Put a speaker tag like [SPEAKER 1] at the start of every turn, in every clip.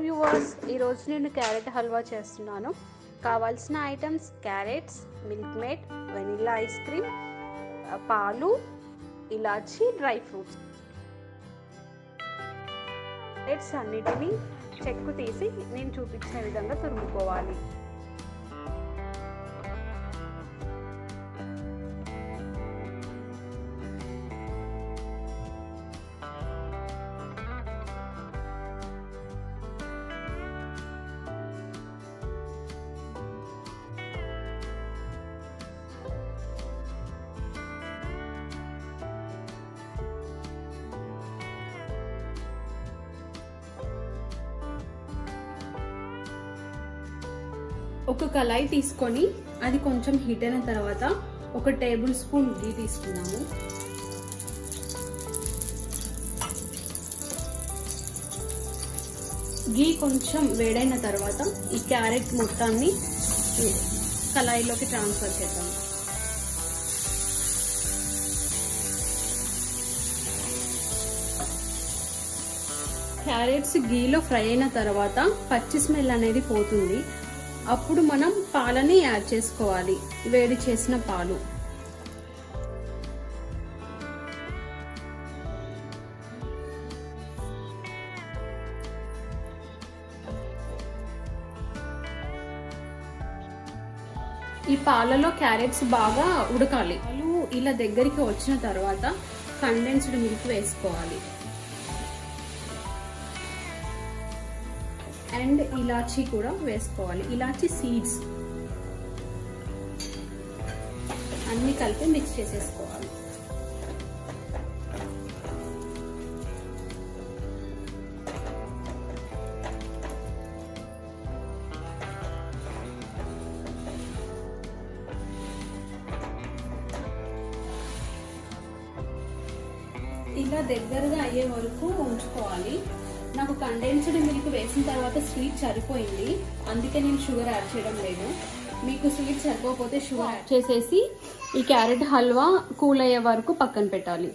[SPEAKER 1] Viewers, ఈరోజు నేను carrot halwa చేస్తున్నాను. కావాల్సిన items carrots, Milkmaid, vanilla ice cream, పాలు, ఇలాచి, డ్రై ఫ్రూట్స్. క్యారెట్స్ అన్నిటినీ చెక్కు తీసి నేను చూపించిన విధంగా తురుముకోవాలి. ఒక కళాయి తీసుకొని అది కొంచెం హీట్ అయిన తర్వాత 1 టేబుల్ స్పూన్ గీ తీసుకున్నాము. గీ కొంచెం వేడైన తర్వాత ఈ క్యారెట్ మొత్తాన్ని కళాయిలోకి ట్రాన్స్ఫర్ చేద్దాం. క్యారెట్స్ గీలో ఫ్రై అయిన తర్వాత పచ్చి స్మెల్ అనేది పోతుంది. అప్పుడు మనం పాలని యాడ్ చేసుకోవాలి, వేడి చేసిన పాలు. ఈ పాలలో క్యారెట్స్ బాగా ఉడకాలి. పాలు ఇలా దగ్గరికి వచ్చిన తర్వాత కండెన్స్డ్ మిల్క్ వేసుకోవాలి అండ్ ఇలాచీ కూడా వేసుకోవాలి. ఇలాచీ సీడ్స్ అన్ని కలిపి మిక్స్ చేసేసుకోవాలి. ఇలా దగ్గరగా అయ్యే వరకు ఉంచుకోవాలి. నాకు కండెన్స్డ్ మిల్క్ వేసిన తర్వాత స్వీట్ సరిపోయింది, అందుకే నేను షుగర్ యాడ్ చేయడం లేదు. మీకు స్వీట్ సరిపోకపోతే షుగర్ యాడ్ చేసేసి ఈ క్యారెట్ హల్వా కూల్ అయ్యే వరకు పక్కన పెట్టాలి.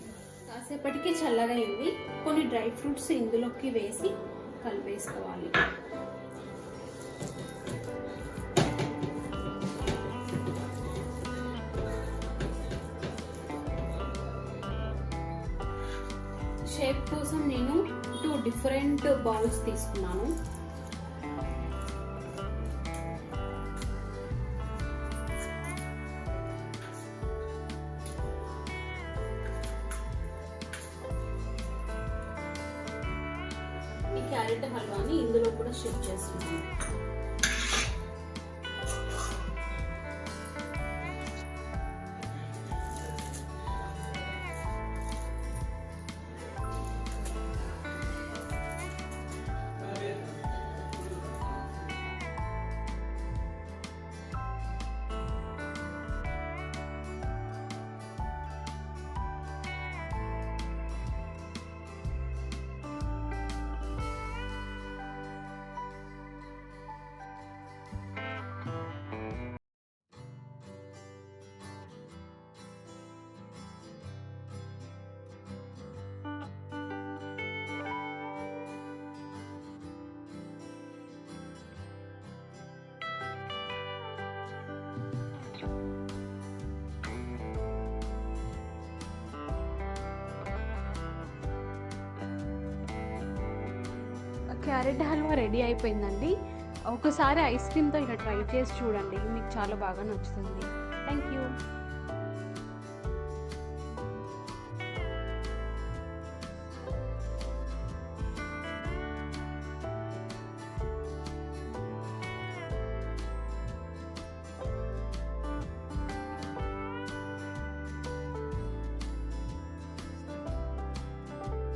[SPEAKER 1] కాసేపటికి చల్లగైంది. కొన్ని డ్రై ఫ్రూట్స్ ఇందులోకి వేసి కలిపేసుకోవాలి. షేప్ కోసం నేను 2 డిఫరెంట్ బౌల్స్ తీసుకున్నాను. ఈ క్యారెట్ హల్వాని ఇందులో కూడా షిఫ్ట్ చేస్తున్నాను. క్యారెట్ హల్వా రెడీ అయిపోయిందండి. ఒకసారి ఐస్ క్రీమ్తో ఇలా ట్రై చేసి చూడండి, మీకు చాలా బాగా నచ్చుతుంది. Thank you.